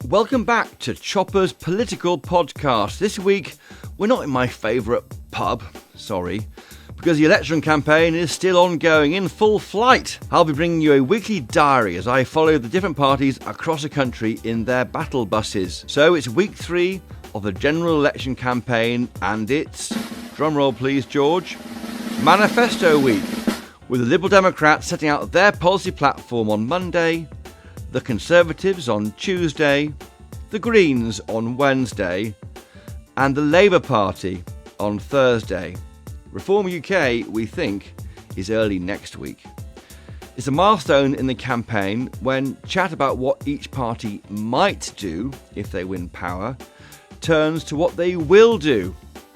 Welcome back to Chopper's Political Podcast. This week, we're not in my favourite pub, because the election campaign is still ongoing in full flight. I'll be bringing you a weekly diary as I follow the different parties across the country in their battle buses. So it's week 3 of the general election campaign, and it's, drumroll please George, Manifesto Week, with the Liberal Democrats setting out their policy platform on Monday, the Conservatives on Tuesday, the Greens on Wednesday, and the Labour Party on Thursday. Reform UK, we think, is early next week. It's a milestone in the campaign when chat about what each party might do if they win power turns to what they will do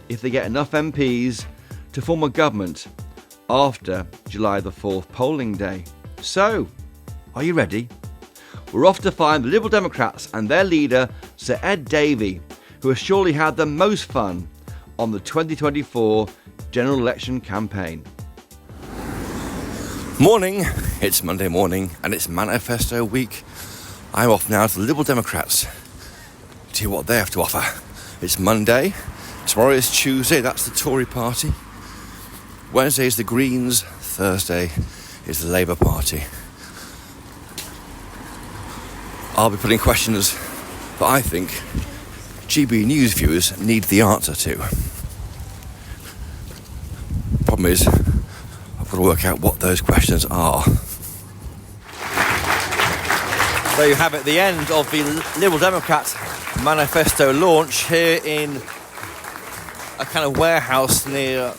if they get enough MPs to form a government after July the 4th polling day. So, are you ready? We're off to find the Liberal Democrats and their leader, Sir Ed Davey, who has surely had the most fun on the 2024 general election campaign. Morning, it's Monday morning and it's Manifesto Week. I'm off now to the Liberal Democrats to hear what they have to offer. It's Monday, tomorrow is Tuesday, that's the Tory party. Wednesday is the Greens, Thursday is the Labour Party. I'll be putting questions that I think GB News viewers need the answer to. Problem is, I've got to work out what those questions are. There you have it, the end of the Liberal Democrat manifesto launch here in a kind of warehouse near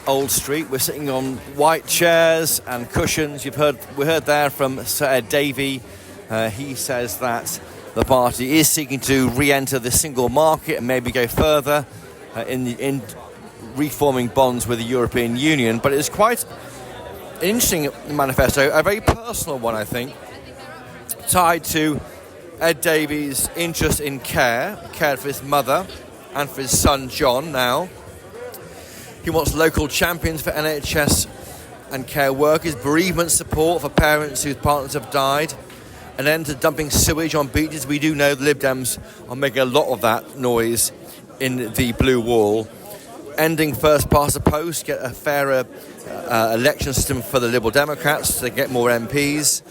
Old Street. We're sitting on white chairs and cushions. We heard there from Sir Ed Davey. He says that the party is seeking to re-enter the single market and maybe go further in reforming bonds with the European Union. But it's quite an interesting manifesto, a very personal one, I think, tied to Ed Davey's interest in care for his mother and for his son John now. He wants local champions for NHS and care workers, bereavement support for parents whose partners have died, an end to dumping sewage on beaches. We do know the Lib Dems are making a lot of that noise in the Blue Wall. Ending first past the post, get a fairer election system for the Liberal Democrats to get more MPs.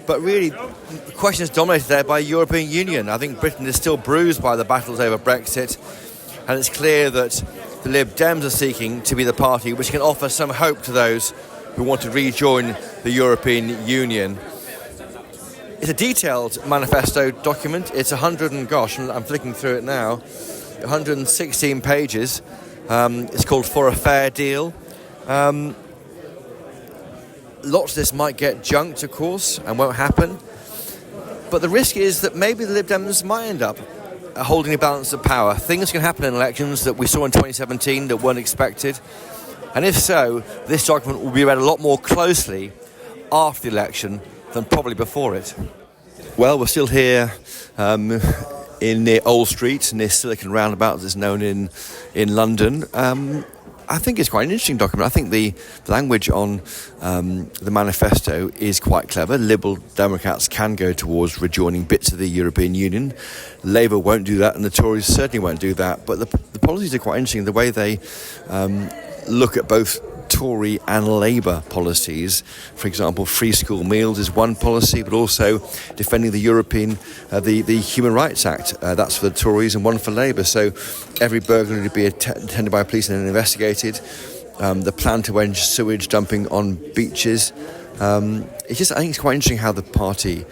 But really, the question is dominated there by the European Union. I think Britain is still bruised by the battles over Brexit, and it's clear that the Lib Dems are seeking to be the party which can offer some hope to those who want to rejoin the European Union. It's a detailed manifesto document. It's I'm flicking through it now, 116 pages. It's called For a Fair Deal. Lots of this might get junked, of course, and won't happen. But the risk is that maybe the Lib Dems might end up holding a balance of power. Things can happen in elections that we saw in 2017 that weren't expected. And if so, this document will be read a lot more closely after the election than probably before it. Well, we're still here in near Old Street, near Silicon Roundabout, as it's known in London. I think it's quite an interesting document. I think the language on the manifesto is quite clever. Liberal Democrats can go towards rejoining bits of the European Union. Labour won't do that, and the Tories certainly won't do that. But the policies are quite interesting. The way they look at both Tory and Labour policies. For example, free school meals is one policy, but also defending the European, the Human Rights Act. That's for the Tories and one for Labour. So every burglary to be attended by police and investigated. The plan to end sewage dumping on beaches. I think it's quite interesting how the party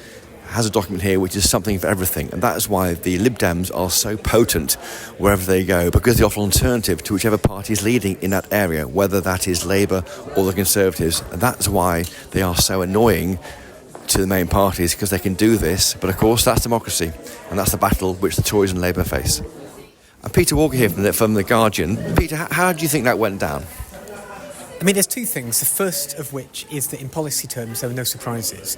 has a document here which is something for everything, and that is why the Lib Dems are so potent wherever they go, because they offer an alternative to whichever party is leading in that area, whether that is Labour or the Conservatives. And that's why they are so annoying to the main parties, because they can do this. But of course, that's democracy, and that's the battle which the Tories and Labour face. And Peter Walker here from The Guardian. Peter, how do you think that went down? I mean, there's two things. The first of which is that in policy terms, there were no surprises.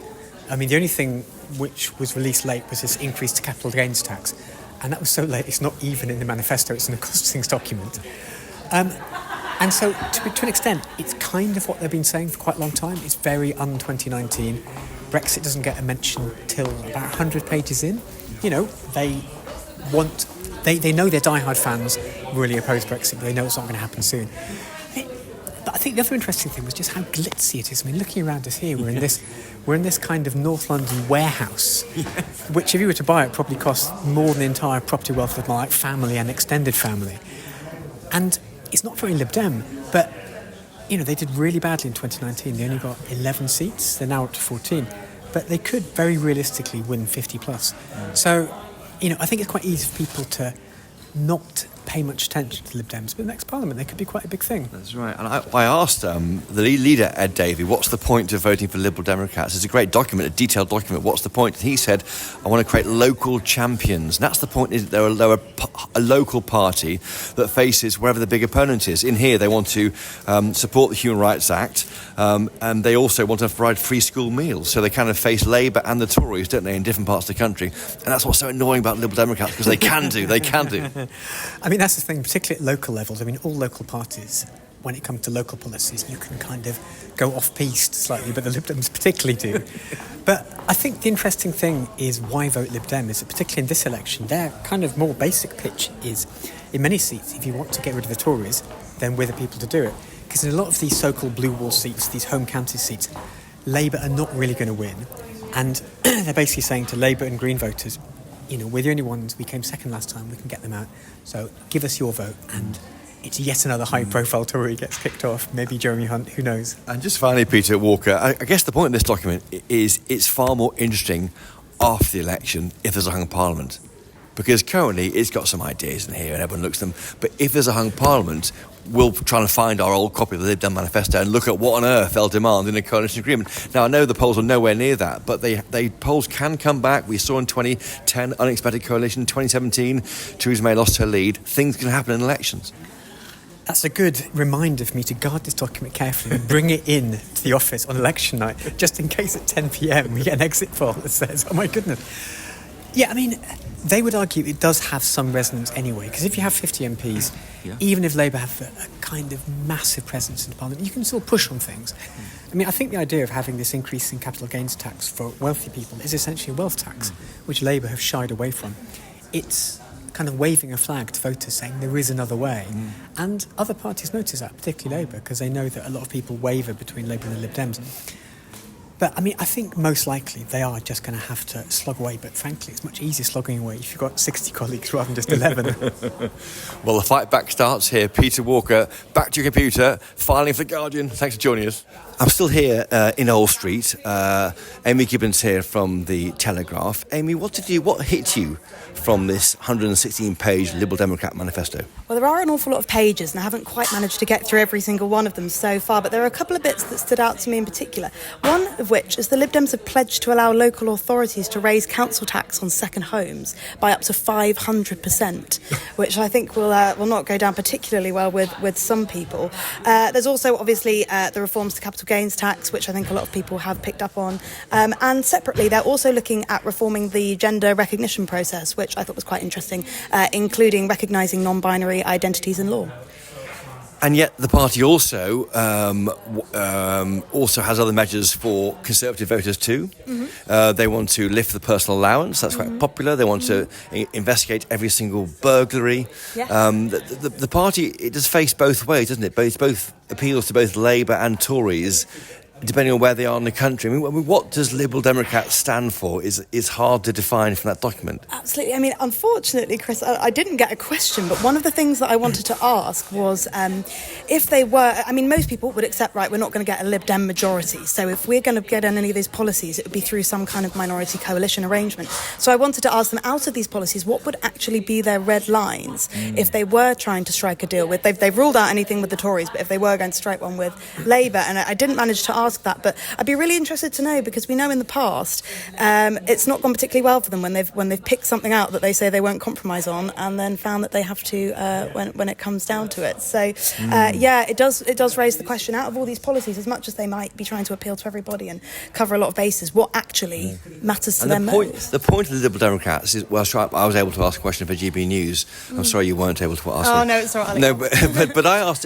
I mean, the only thing which was released late was this increase to capital gains tax. And that was so late, it's not even in the manifesto, it's in the costings document. And so, to an extent, it's kind of what they've been saying for quite a long time. It's very un-2019. Brexit doesn't get a mention till about 100 pages in. They know their diehard fans really oppose Brexit, but they know it's not going to happen soon. But I think the other interesting thing was just how glitzy it is. I mean, looking around us here, we're in this kind of North London warehouse, which if you were to buy it probably costs more than the entire property wealth of my family and extended family. And it's not very Lib Dem, but they did really badly in 2019. They only got 11 seats. They're now up to 14, but they could very realistically win 50 plus. So, I think it's quite easy for people to not pay much attention to Lib Dems, but the next Parliament, they could be quite a big thing. That's right. And I asked the leader, Ed Davey, what's the point of voting for Liberal Democrats? It's a great document, a detailed document. What's the point? And he said, I want to create local champions. And that's the point, is they're a local party that faces wherever the big opponent is. In here, they want to support the Human Rights Act, and they also want to provide free school meals. So they kind of face Labour and the Tories, don't they, in different parts of the country. And that's what's so annoying about Liberal Democrats, because they can do. I mean, that's the thing, particularly at local levels. I mean, all local parties, when it comes to local policies, you can kind of go off-piste slightly, but the Lib Dems particularly do. But I think the interesting thing is why vote Lib Dem is that, particularly in this election, their kind of more basic pitch is, in many seats, if you want to get rid of the Tories, then we're the people to do it. Because in a lot of these so-called blue wall seats, these home county seats, Labour are not really going to win. And they're basically saying to Labour and Green voters, we're the only ones, we came second last time, we can get them out. So give us your vote, and it's yet another high-profile Tory gets kicked off. Maybe Jeremy Hunt, who knows? And just finally, Peter Walker, I guess the point of this document is it's far more interesting after the election if there's a hung parliament. Because currently it's got some ideas in here and everyone looks at them. But if there's a hung parliament, we'll try and find our old copy of the Lib Dem manifesto and look at what on earth they'll demand in a coalition agreement. Now, I know the polls are nowhere near that, but they polls can come back. We saw in 2010, unexpected coalition. 2017, Theresa May lost her lead. Things can happen in elections. That's a good reminder for me to guard this document carefully and bring it in to the office on election night, just in case at 10 p.m. we get an exit poll that says, oh my goodness. Yeah, I mean, they would argue it does have some resonance anyway, because if you have 50 MPs, even if Labour have a kind of massive presence in Parliament, you can still push on things. I mean, I think the idea of having this increase in capital gains tax for wealthy people is essentially a wealth tax, which Labour have shied away from. It's kind of waving a flag to voters saying there is another way. And other parties notice that, particularly Labour, because they know that a lot of people waver between Labour and the Lib Dems. But, I mean, I think most likely they are just going to have to slog away. But, frankly, it's much easier slogging away if you've got 60 colleagues rather than just 11. Well, the fight back starts here. Peter Walker, back to your computer, filing for The Guardian. Thanks for joining us. I'm still here in Old Street. Amy Gibbons here from The Telegraph. Amy, what hit you from this 116-page Liberal Democrat manifesto? Well, there are an awful lot of pages, and I haven't quite managed to get through every single one of them so far, but there are a couple of bits that stood out to me in particular. One of which is the Lib Dems have pledged to allow local authorities to raise council tax on second homes by up to 500%, which I think will not go down particularly well with some people. There's also, obviously, the reforms to capital gains tax, which I think a lot of people have picked up on. And separately, they're also looking at reforming the gender recognition process, which I thought was quite interesting, including recognising non-binary identities in law. And yet the party also has other measures for Conservative voters too. They want to lift the personal allowance. That's quite popular. They want to investigate every single burglary. The party, it does face both ways, doesn't it? Both appeals to both Labour and Tories, depending on where they are in the country. I mean, what does Liberal Democrats stand for is hard to define from that document. Absolutely. I mean, unfortunately, Chris, I didn't get a question, but one of the things that I wanted to ask was if they were... I mean, most people would accept, right, we're not going to get a Lib Dem majority, so if we're going to get any of these policies, it would be through some kind of minority coalition arrangement. So I wanted to ask them, out of these policies, what would actually be their red lines if they were trying to strike a deal with... They've ruled out anything with the Tories, but if they were going to strike one with Labour, and I didn't manage to ask that, but I'd be really interested to know, because we know in the past it's not gone particularly well for them when they've picked something out that they say they won't compromise on, and then found that they have to when it comes down to it. So it does raise the question, out of all these policies, as much as they might be trying to appeal to everybody and cover a lot of bases, what actually matters to them most? The point of the Liberal Democrats is, well, I was able to ask a question for GB News. I'm sorry you weren't able to ask. Oh, no, it's all right. No, but I asked,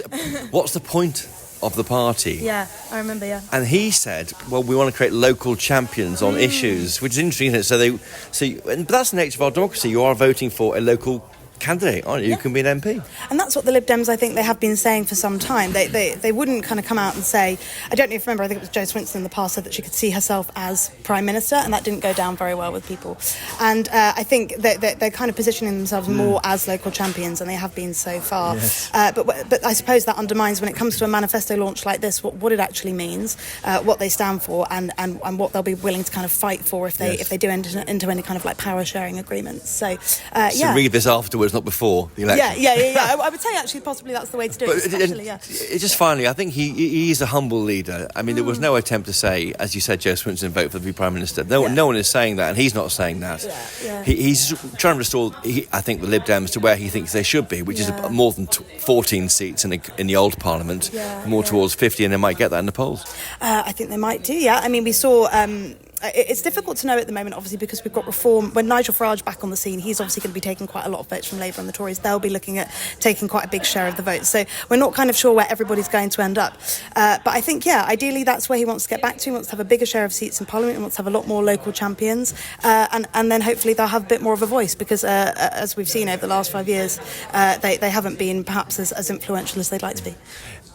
what's the point of the party. Yeah, I remember, yeah. And he said, well, we want to create local champions on issues, which is interesting, isn't it? But that's the nature of our democracy. You are voting for a local candidate, aren't you? You can be an MP. And that's what the Lib Dems, I think, they have been saying for some time. They wouldn't kind of come out and say, I don't know if you remember, I think it was Jo Swinson in the past said that she could see herself as Prime Minister, and that didn't go down very well with people. And I think they're kind of positioning themselves more as local champions, and they have been so far. Yes. But I suppose that undermines, when it comes to a manifesto launch like this, what it actually means, what they stand for, and what they'll be willing to kind of fight for if they do enter into any kind of like power sharing agreements. So read this afterwards, not before the election. Yeah. I would say actually possibly that's the way to do it. Just finally, I think he is a humble leader. I mean, there was no attempt to say, as you said, Jo Swinson vote for the Prime Minister. No one is saying that, and he's not saying that. He's trying to restore, I think, the Lib Dems to where he thinks they should be, which is more than 14 seats in the old Parliament, more towards 50, and they might get that in the polls. I think they might do. I mean, we saw. It's difficult to know at the moment, obviously, because we've got reform. When Nigel Farage back on the scene, he's obviously going to be taking quite a lot of votes from Labour and the Tories. They'll be looking at taking quite a big share of the votes. So we're not kind of sure where everybody's going to end up. But I think, ideally that's where he wants to get back to. He wants to have a bigger share of seats in Parliament. He wants to have a lot more local champions. And then hopefully they'll have a bit more of a voice, because as we've seen over the last 5 years, they haven't been perhaps as influential as they'd like to be.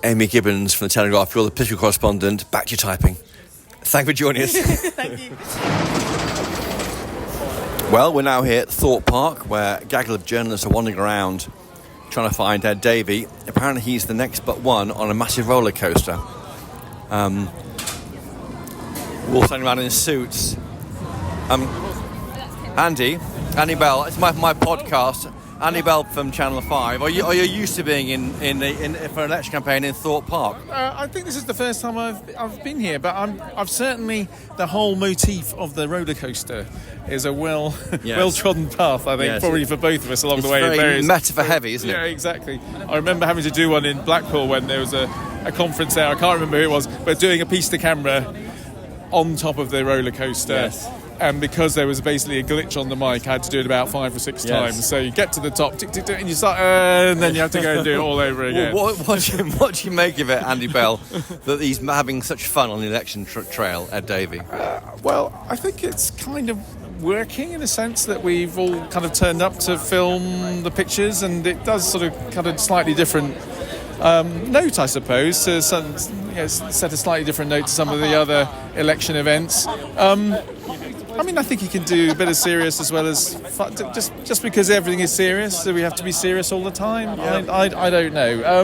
Amy Gibbons from The Telegraph, you're the political correspondent. Back to your typing. Thank you for joining us. Thank you. Well, we're now here at Thorpe Park, where a gaggle of journalists are wandering around trying to find Ed Davey. Apparently he's the next but one on a massive roller coaster. We're all standing around in suits. Andy Bell, it's my podcast. Andy Bell from Channel 5. Are you used to being in for an election campaign in Thorpe Park? I think this is the first time I've been here, but I've certainly, the whole motif of the roller coaster is a well trodden path. I think probably for both of us along the way. It's very metaphor heavy, isn't it? Yeah, exactly. I remember having to do one in Blackpool when there was a conference there. I can't remember who it was, but doing a piece to camera on top of the roller coaster. Yes. And because there was basically a glitch on the mic, I had to do it about 5 or 6 times. So you get to the top, tick, tick, tick, and you start, and then you have to go and do it all over again. What do you make of it, Andy Bell, that he's having such fun on the election trail, Ed Davey? Well, I think it's kind of working in a sense that we've all kind of turned up to film the pictures, and it does sort of kind of slightly different note, I suppose, to set a slightly different note to some of the other election events. I mean, I think he can do a bit of serious as well as fun. Just because everything is serious, so we have to be serious all the time. Yeah. I don't know.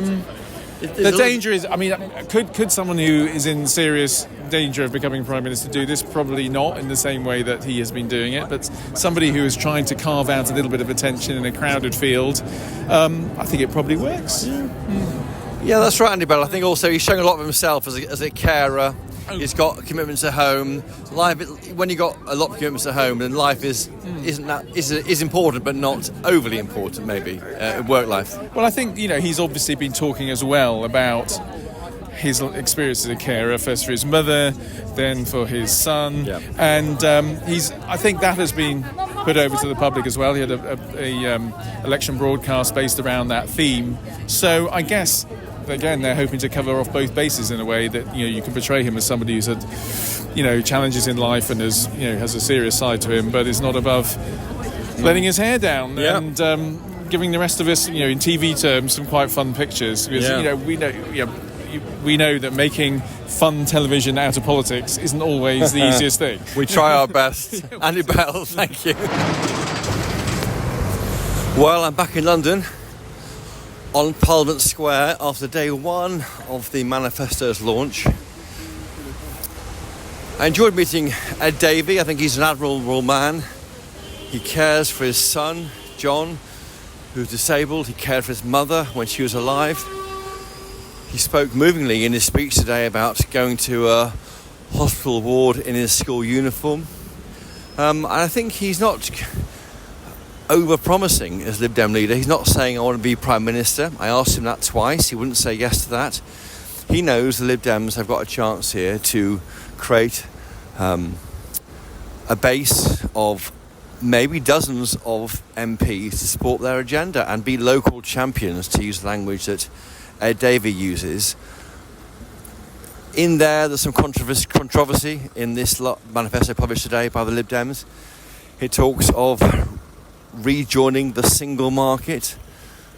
The danger is, I mean, could someone who is in serious danger of becoming Prime Minister do this? Probably not in the same way that he has been doing it, but somebody who is trying to carve out a little bit of attention in a crowded field, I think it probably works. Yeah, that's right, Andy Bell. I think also he's showing a lot of himself as a carer. He's got commitments at home. Life, when you got a lot of commitments at home, then life is important, but not overly important. Maybe work life. Well, I think he's obviously been talking as well about his experience as a carer, first for his mother, then for his son, and I think that has been put over to the public as well. He had a election broadcast based around that theme. So I guess, again, they're hoping to cover off both bases in a way that you can portray him as somebody who's had challenges in life and has a serious side to him, but is not above letting his hair down and giving the rest of us in TV terms some quite fun pictures, because we know that making fun television out of politics isn't always the easiest thing. We try our best. Andy Bell, thank you. Well, I'm back in London on Parliament Square after day one of the manifestos launch. I enjoyed meeting Ed Davey. I think he's an admirable man. He cares for his son, John, who's disabled. He cared for his mother when she was alive. He spoke movingly in his speech today about going to a hospital ward in his school uniform. And I think he's not over-promising as Lib Dem leader. He's not saying, I want to be Prime Minister. I asked him that twice. He wouldn't say yes to that. He knows the Lib Dems have got a chance here to create a base of maybe dozens of MPs to support their agenda and be local champions, to use language that Ed Davey uses, In there's some controversy in this manifesto published today by the Lib Dems. It talks of rejoining the single market.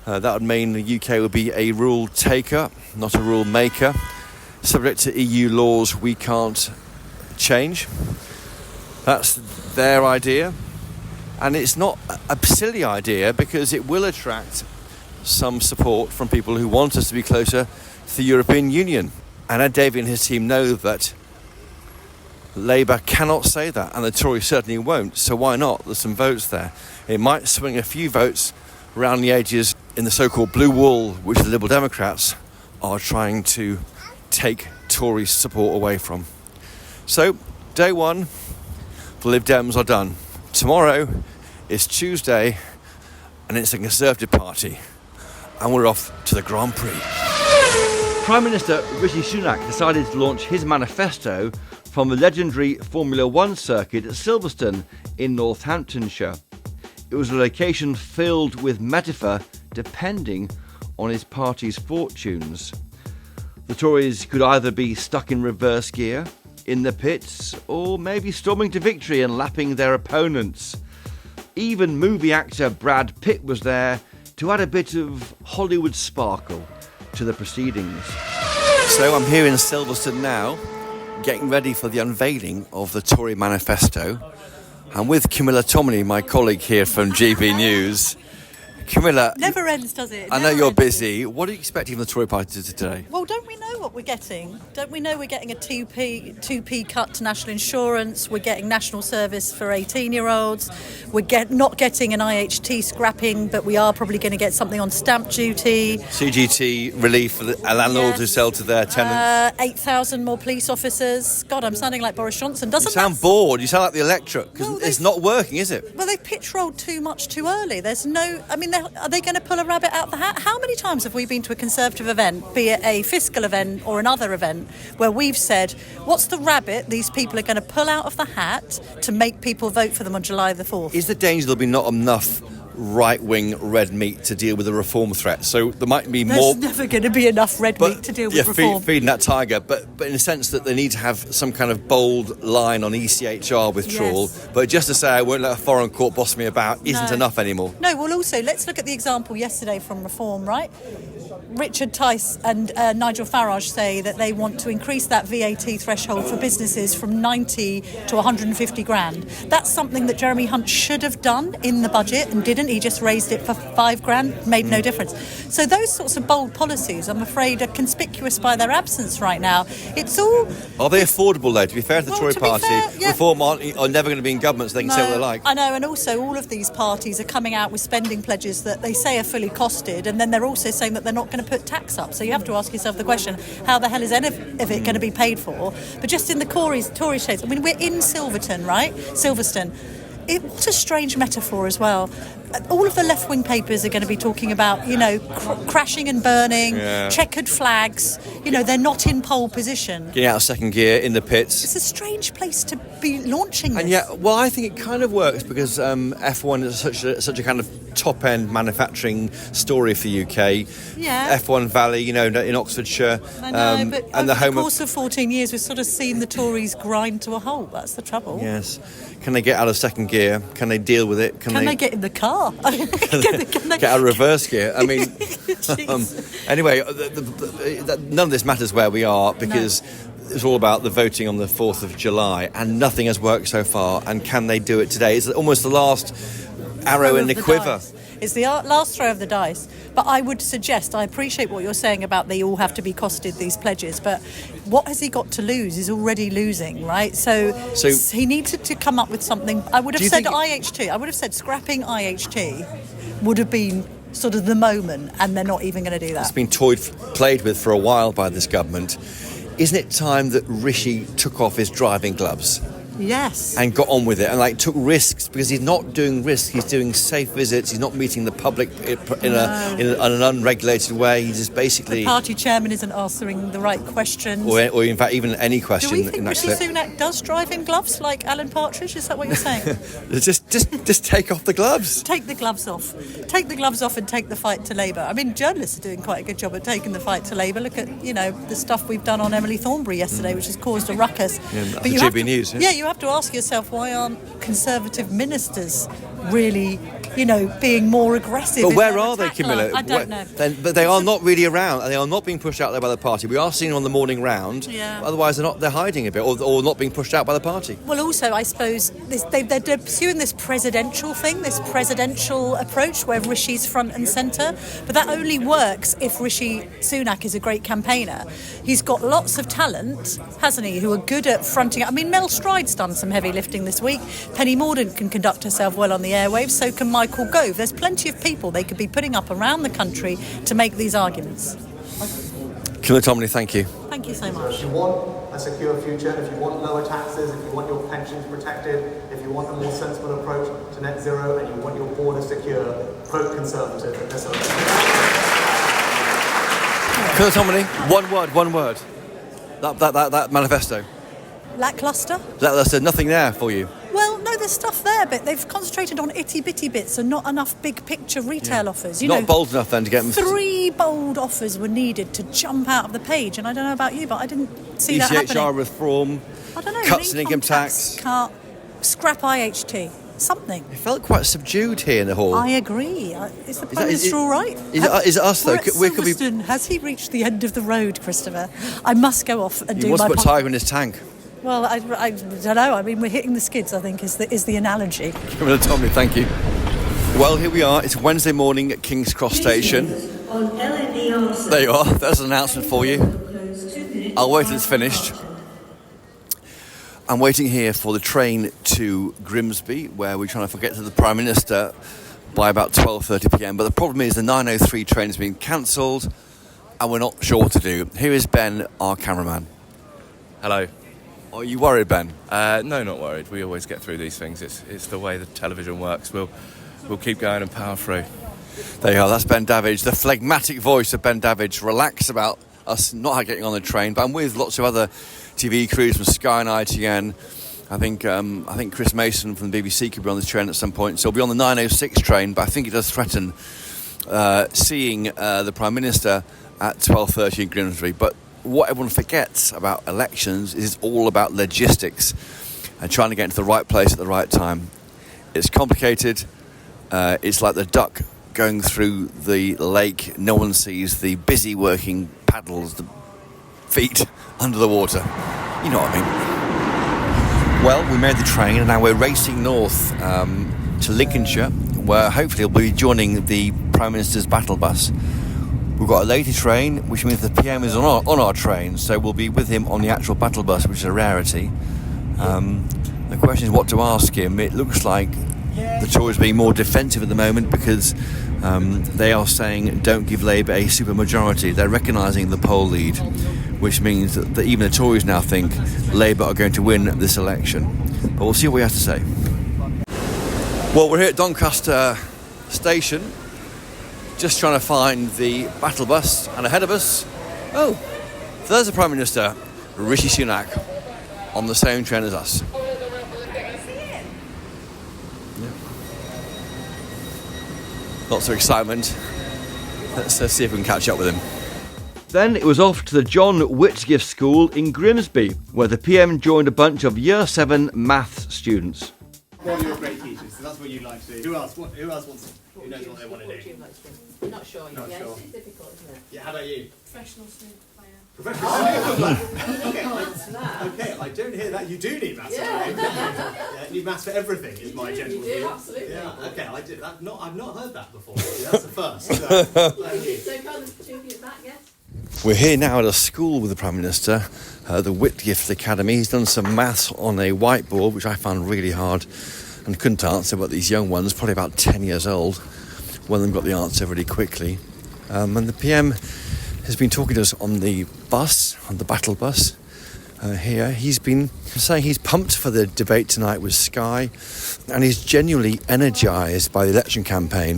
That would mean the UK would be a rule taker, not a rule maker, subject to EU laws we can't change. That's their idea. And it's not a silly idea because it will attract some support from people who want us to be closer to the European Union. And Ed Davey and his team know that Labour cannot say that, and the Tories certainly won't, so why not? There's some votes there. It might swing a few votes around the edges in the so-called blue wall, which the Liberal Democrats are trying to take Tory support away from. So, day one, the Lib Dems are done. Tomorrow is Tuesday, and it's a Conservative Party, and we're off to the Grand Prix. Prime Minister Rishi Sunak decided to launch his manifesto from the legendary Formula One circuit at Silverstone in Northamptonshire. It was a location filled with metaphor depending on his party's fortunes. The Tories could either be stuck in reverse gear, in the pits, or maybe storming to victory and lapping their opponents. Even movie actor Brad Pitt was there to add a bit of Hollywood sparkle to the proceedings. So I'm here in Silverstone now, getting ready for the unveiling of the Tory manifesto. I'm with Camilla Tominey, my colleague here from GB News. Camilla, never ends, does it? I know you're busy. What are you expecting from the Tory party today? Well, don't we know what we're getting? Don't we know we're getting a 2p cut to national insurance? We're getting national service for 18-year-olds. We're not getting an IHT scrapping, but we are probably going to get something on stamp duty. CGT relief for the landlords who sell to their tenants. 8,000 more police officers. God, I'm sounding like Boris Johnson. You sound bored. You sound like the electorate because it's not working, is it? Well, they've pitch-rolled too much too early. There's no... I mean, are they going to pull a rabbit out the hat? How many times have we been to a Conservative event, be it a fiscal event or another event, where we've said, what's the rabbit these people are going to pull out of the hat to make people vote for them on July the 4th? Is the danger there'll be not enough right-wing red meat to deal with the reform threat? So there might be more... There's never going to be enough red meat to deal with reform. Feeding that tiger, but in a sense that they need to have some kind of bold line on ECHR withdrawal. Yes. But just to say I won't let a foreign court boss me about isn't enough anymore. No, well also, let's look at the example yesterday from Reform, right? Richard Tice and Nigel Farage say that they want to increase that VAT threshold for businesses from 90 to 150 grand. That's something that Jeremy Hunt should have done in the budget and didn't. He just raised it for 5 grand, made no difference. So those sorts of bold policies, I'm afraid, are conspicuous by their absence right now. It's all... Are they affordable, though? To be fair to the Tory party, Reform are never going to be in government, so they can say what they like. I know, and also all of these parties are coming out with spending pledges that they say are fully costed, and then they're also saying that they're not going to put tax up. So you have to ask yourself the question, how the hell is any of it going to be paid for? But just in the Tory shades, I mean, we're in Silverstone, right? Silverstone. What a strange metaphor as well. All of the left-wing papers are going to be talking about, crashing and burning, checkered flags. They're not in pole position. Getting out of second gear in the pits. It's a strange place to be launching this. And I think it kind of works because F1 is such a kind of top-end manufacturing story for UK. Yeah. F1 Valley, in Oxfordshire. I know, but over the course of 14 years, we've sort of seen the Tories grind to a halt. That's the trouble. Yes. Can they get out of second gear? Can they deal with it? Can they get in the car? Get out of reverse gear? I mean, anyway, none of this matters where we are because it's all about the voting on the 4th of July and nothing has worked so far. And can they do it today? It's almost the last arrow in the quiver. It's the last throw of the dice. But I would suggest, I appreciate what you're saying about they all have to be costed, these pledges, but what has he got to lose? He's already losing, right? So he needed to come up with something. I would have said IHT. I would have said scrapping IHT would have been sort of the moment, and they're not even going to do that. It's been played with for a while by this government. Isn't it time that Rishi took off his driving gloves Yes. and got on with it and like took risks, because he's not doing risks, he's doing safe visits, he's not meeting the public in an unregulated way. He's just basically... The party chairman isn't answering the right questions. Or in fact, even any question. Do we think Rishi Sunak does drive in gloves like Alan Partridge? Is that what you're saying? just take off the gloves. Take the gloves off. Take the gloves off and take the fight to Labour. I mean, journalists are doing quite a good job at taking the fight to Labour. Look at, the stuff we've done on Emily Thornberry yesterday, which has caused a ruckus. Yeah, but you GB News. Yeah, you have to ask yourself, why aren't Conservative ministers really, being more aggressive? But where are they, Camilla? I don't know. But they are not really around. They are not being pushed out there by the party. We are seeing them on the morning round. Yeah. Otherwise, they're hiding a bit, or not being pushed out by the party. Well, also, I suppose they're pursuing this presidential thing, this presidential approach where Rishi's front and centre. But that only works if Rishi Sunak is a great campaigner. He's got lots of talent, hasn't he, who are good at fronting. I mean, Mel Stride's done some heavy lifting this week. Penny Mordaunt can conduct herself well on the airwaves, so can Michael Gove. There's plenty of people they could be putting up around the country to make these arguments. Camilla Tominey, thank you. Thank you so much. If you want a secure future, if you want lower taxes, if you want your pensions protected, if you want a more sensible approach to net zero, and you want your border secure, vote Conservative in this election. Camilla Tominey, one word. That manifesto. Lacklustre? That's nothing there for you. Well, no, there's stuff there, but they've concentrated on itty-bitty bits and not enough big-picture retail offers. Not bold enough, then, to get them... 3 bold offers were needed to jump out of the page, and I don't know about you, but I didn't see that happening. ECHR reform, I don't know, cuts in income tax... cut, scrap IHT, something. It felt quite subdued here in the hall. I agree. Is the Prime Minister all right? Is it us, though? We're at Silverstone. Has he reached the end of the road, Christopher? I must go off and do my... He wants to put Tiger in his tank. Well, I don't know. I mean, we're hitting the skids, I think, is the analogy. Camilla Tominey, thank you. Well, here we are. It's Wednesday morning at King's Cross Station. There you are. There's an announcement for you. I'll wait till it's finished. I'm waiting here for the train to Grimsby, where we're trying to get to the Prime Minister by about 12:30pm. But the problem is the 9:03 train has been cancelled, and we're not sure what to do. Here is Ben, our cameraman. Hello. Are you worried, Ben? No, not worried. We always get through these things. It's the way the television works. We'll keep going and power through. There you are. That's Ben Davidge, the phlegmatic voice of Ben Davidge. Relax about us not getting on the train, but I'm with lots of other TV crews from Sky and ITN. I think Chris Mason from the BBC could be on this train at some point. So we'll be on the 9:06 train, but I think it does threaten seeing the Prime Minister at 12:30 in Grimsby. But what everyone forgets about elections is it's all about logistics and trying to get into the right place at the right time. It's complicated. It's like the duck going through the lake. No one sees the busy working paddles, the feet under the water. You know what I mean. Well, we made the train and now we're racing north to Lincolnshire, where hopefully we'll be joining the Prime Minister's battle bus. We've got a later train, which means the PM is on our train, so we'll be with him on the actual battle bus, which is a rarity. The question is what to ask him. It looks like the Tories are being more defensive at the moment because they are saying don't give Labour a supermajority. They're recognising the poll lead, which means that even the Tories now think Labour are going to win this election. But we'll see what we have to say. Well, we're here at Doncaster Station, just trying to find the battle bus, and ahead of us, there's the Prime Minister, Rishi Sunak, on the same train as us. Yeah. Lots of excitement. Let's see if we can catch up with him. Then it was off to the John Whitgift School in Grimsby, where the PM joined a bunch of Year 7 maths students. Well, you're a great teacher, so that's what you'd like to do. Who else wants? Who knows what they want to do? You're not sure yet. Not Yeah, sure. it's difficult, isn't it? Yeah, how about you? Professional snooker player. Professional snooker player. Answer that. Okay, I don't hear that. You do need maths. Yeah. Yeah, you need maths for everything. Is my general You view. do, absolutely. Yeah. Okay, I did. I've not heard that before. Yeah, that's the first. Thank you. So kind of 2 years back, yes? We're here now at a school with the Prime Minister, the Whitgift Academy. He's done some maths on a whiteboard, which I found really hard and couldn't answer, but these young ones, probably about 10 years old, one of them got the answer really quickly. And the PM has been talking to us on the bus, on the battle bus, here. He's been saying he's pumped for the debate tonight with Sky, and he's genuinely energised by the election campaign.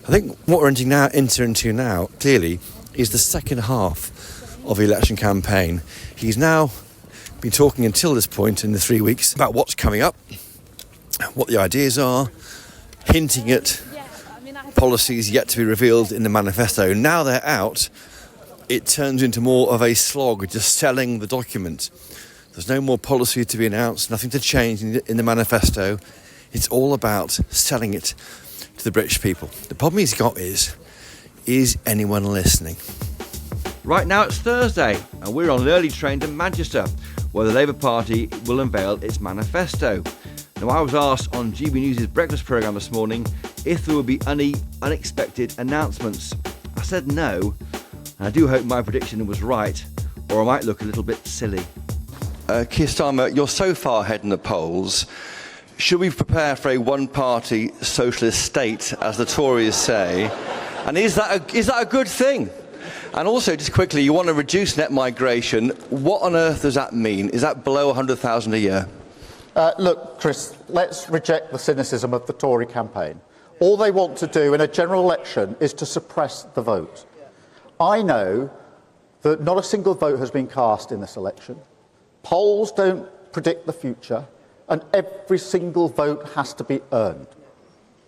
I think what we're entering into now, clearly, is the second half of the election campaign. He's now been talking until this point in the 3 weeks about what's coming up, what the ideas are, hinting at policies yet to be revealed in the manifesto. Now they're out, it turns into more of a slog, just selling the document. There's no more policy to be announced, nothing to change in the manifesto. It's all about selling it to the British people. The problem he's got is anyone listening? Right now it's Thursday and we're on an early train to Manchester, where the Labour Party will unveil its manifesto. Now, I was asked on GB News' breakfast programme this morning if there would be any unexpected announcements. I said no, and I do hope my prediction was right, or I might look a little bit silly. Keir Starmer, you're so far ahead in the polls. Should we prepare for a one-party socialist state, as the Tories say? And is that a good thing? And also, just quickly, you want to reduce net migration. What on earth does that mean? Is that below 100,000 a year? Look, Chris, let's reject the cynicism of the Tory campaign. All they want to do in a general election is to suppress the vote. I know that not a single vote has been cast in this election. Polls don't predict the future, and every single vote has to be earned.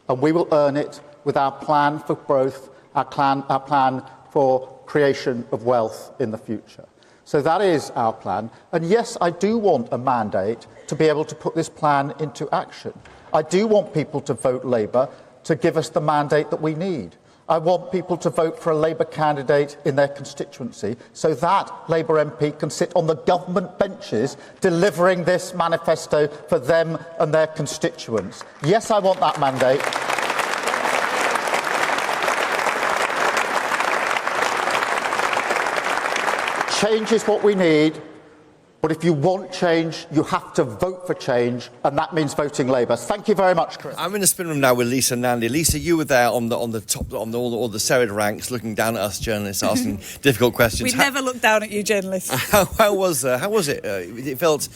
And we will earn it with our plan for growth, our plan for creation of wealth in the future. So that is our plan. And yes, I do want a mandate to be able to put this plan into action. I do want people to vote Labour to give us the mandate that we need. I want people to vote for a Labour candidate in their constituency so that Labour MP can sit on the government benches delivering this manifesto for them and their constituents. Yes, I want that mandate. Change is what we need, but if you want change, you have to vote for change, and that means voting Labour. Thank you very much, Chris. I'm in the spin room now with Lisa Nandy. Lisa, you were there on the top, on all the serried ranks, looking down at us journalists, asking difficult questions. We never look down at you journalists. How was it? It felt.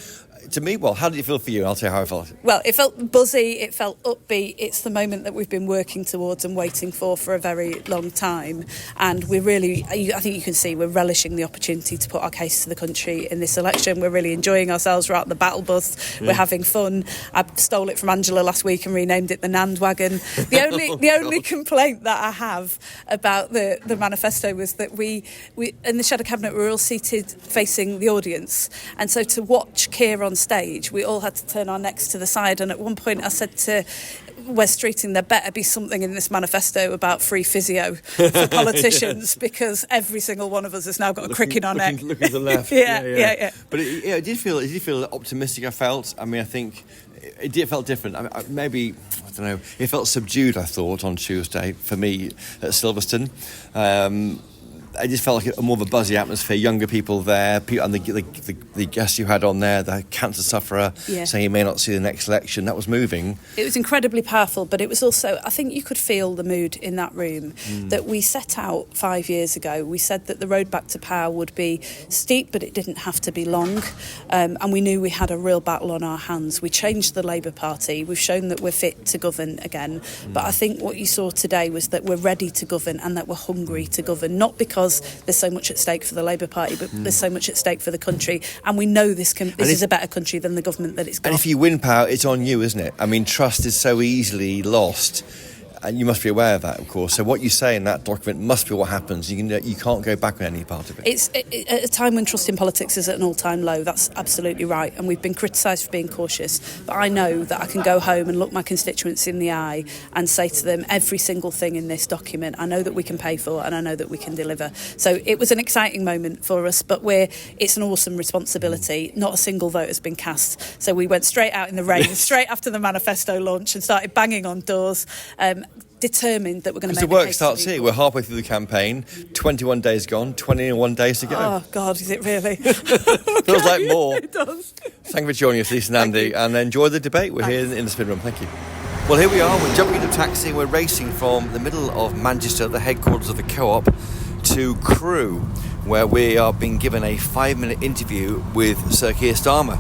To me, well, how did it feel for you? I'll tell you how I felt. Well, it felt buzzy, it felt upbeat. It's the moment that we've been working towards and waiting for a very long time. And we're really, I think you can see, we're relishing the opportunity to put our case to the country in this election. We're really enjoying ourselves. We're out in the battle bus. We're having fun. I stole it from Angela last week and renamed it the Nand Wagon. The only complaint that I have about the manifesto was that we in the Shadow Cabinet, we were all seated facing the audience. And so to watch Keir on stage, we all had to turn our necks to the side, and at one point I said to Wes Streeting, there better be something in this manifesto about free physio for politicians, because every single one of us has now got a crick in our neck. Looking to the left. Yeah. But it did feel optimistic. I felt. I mean, I think it felt different. I mean, maybe, I don't know, it felt subdued, I thought, on Tuesday for me at Silverstone. I just felt like more of a buzzy atmosphere, younger people there, and the guests you had on there, the cancer sufferer saying he may not see the next election. That was moving. It was incredibly powerful, but it was also, I think you could feel the mood in that room that we set out 5 years ago. We said that the road back to power would be steep, but it didn't have to be long. And we knew we had a real battle on our hands. We changed the Labour Party. We've shown that we're fit to govern again. But I think what you saw today was that we're ready to govern and that we're hungry to govern, not because there's so much at stake for the Labour Party, but there's so much at stake for the country, and we know this is a better country than the government that it's got. And if you win power, it's on you, isn't it? I mean, trust is so easily lost, and you must be aware of that, of course. So what you say in that document must be what happens. You can't go back on any part of it. It's at a time when trust in politics is at an all-time low. That's absolutely right, and we've been criticised for being cautious, but I know that I can go home and look my constituents in the eye and say to them, every single thing in this document I know that we can pay for, and I know that we can deliver. So it was an exciting moment for us, but it's an awesome responsibility. Not a single vote has been cast, so we went straight out in the rain straight after the manifesto launch and started banging on doors, determined that we're going to make the work starts here. We're halfway through the campaign, 21 days gone, 21 days to go. Oh God, is it really? Feels like more. It does. Thank you for joining us, Lisa Nandy, and enjoy the debate. We're here in the spin room. Thank you. Well, here we are. We're jumping into a taxi. We're racing from the middle of Manchester, the headquarters of the Co-op, to Crew, where we are being given a 5-minute interview with Sir Keir Starmer,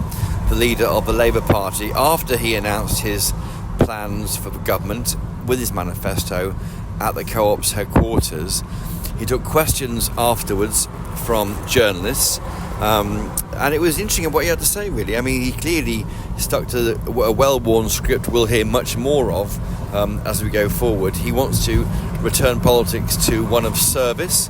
the leader of the Labour Party, after he announced his plans for the government with his manifesto at the Co-op's headquarters. He took questions afterwards from journalists, and it was interesting what he had to say, really. I mean, he clearly stuck to a well-worn script we'll hear much more of as we go forward. He wants to return politics to one of service.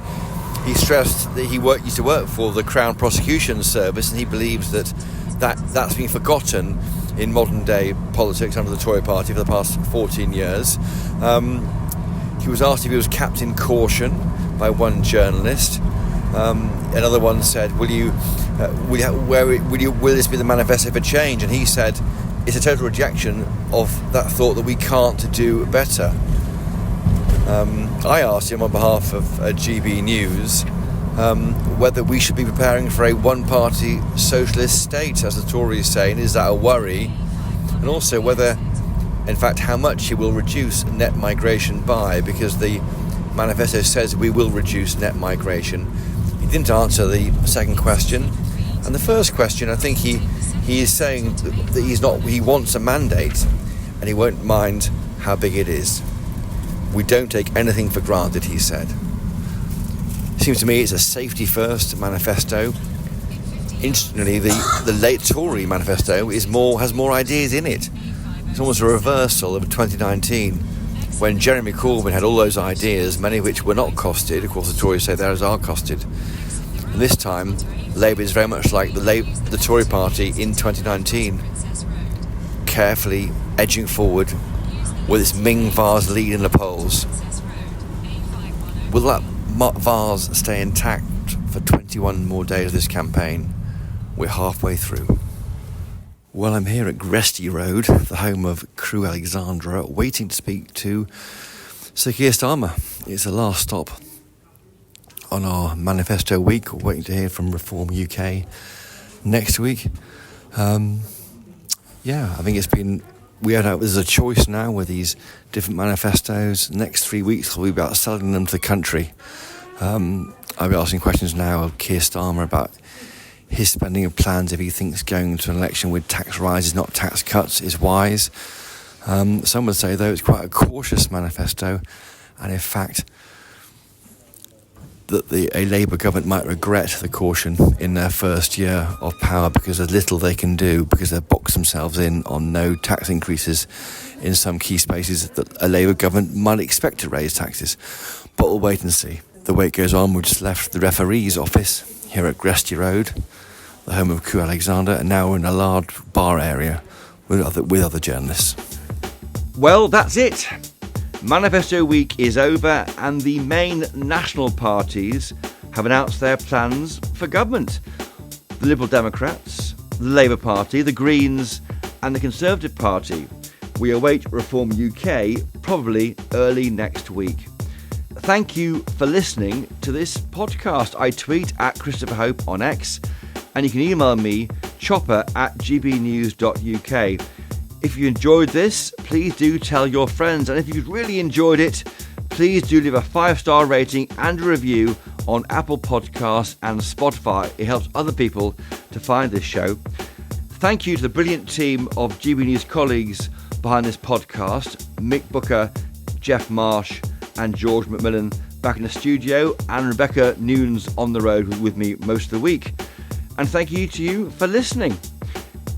He stressed that he used to work for the Crown Prosecution Service, and he believes that's been forgotten in modern-day politics under the Tory party for the past 14 years. He was asked if he was kept in caution by one journalist. Another one said, will this be the manifesto for change? And he said, it's a total rejection of that thought that we can't do better. I asked him on behalf of GB News whether we should be preparing for a one-party socialist state, as the Tories say, and is that a worry? And also whether, in fact, how much he will reduce net migration by, because the manifesto says we will reduce net migration. He didn't answer the second question. And the first question, I think he is saying that he wants a mandate and he won't mind how big it is. We don't take anything for granted, he said. Seems to me it's a safety first manifesto. Interestingly, the late Tory manifesto has more ideas in it. It's almost a reversal of 2019, when Jeremy Corbyn had all those ideas, many of which were not costed. Of course, the Tories say theirs are costed. And this time, Labour is very much like the Tory party in 2019, carefully edging forward with its Ming Vase lead in the polls. Will that vase stay intact for 21 more days of this campaign? We're halfway through. Well, I'm here at Gresty Road, the home of Crew Alexandra, waiting to speak to Sir Keir Starmer. It's the last stop on our manifesto week. We're waiting to hear from Reform UK next week. I think it's been... There's a choice now with these different manifestos. Next 3 weeks will be about selling them to the country. I'll be asking questions now of Keir Starmer about his spending and plans, if he thinks going to an election with tax rises, not tax cuts, is wise. Some would say, though, it's quite a cautious manifesto, and in fact, that a Labour government might regret the caution in their first year of power, because there's little they can do, because they've boxed themselves in on no tax increases in some key spaces that a Labour government might expect to raise taxes. But we'll wait and see. The way it goes on, we just left the referee's office here at Gresty Road, the home of Crew Alexander, and now we're in a large bar area with other journalists. Well, that's it. Manifesto week is over, and the main national parties have announced their plans for government. The Liberal Democrats, the Labour Party, the Greens and the Conservative Party. We await Reform UK probably early next week. Thank you for listening to this podcast. I tweet at Christopher Hope on X, and you can email me chopper@gbnews.uk. If you enjoyed this, please do tell your friends. And if you've really enjoyed it, please do leave a 5-star rating and a review on Apple Podcasts and Spotify. It helps other people to find this show. Thank you to the brilliant team of GB News colleagues behind this podcast, Mick Booker, Jeff Marsh and George McMillan back in the studio, and Rebecca Nunes on the road with me most of the week. And thank you to you for listening.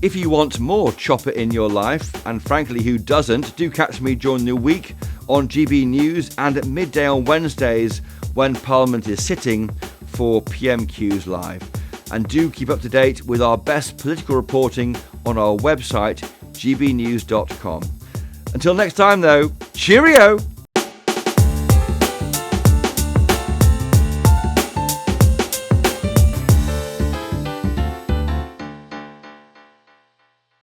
If you want more Chopper in your life, and frankly, who doesn't, do catch me during the week on GB News and at midday on Wednesdays when Parliament is sitting for PMQs Live. And do keep up to date with our best political reporting on our website, gbnews.com. Until next time, though, cheerio!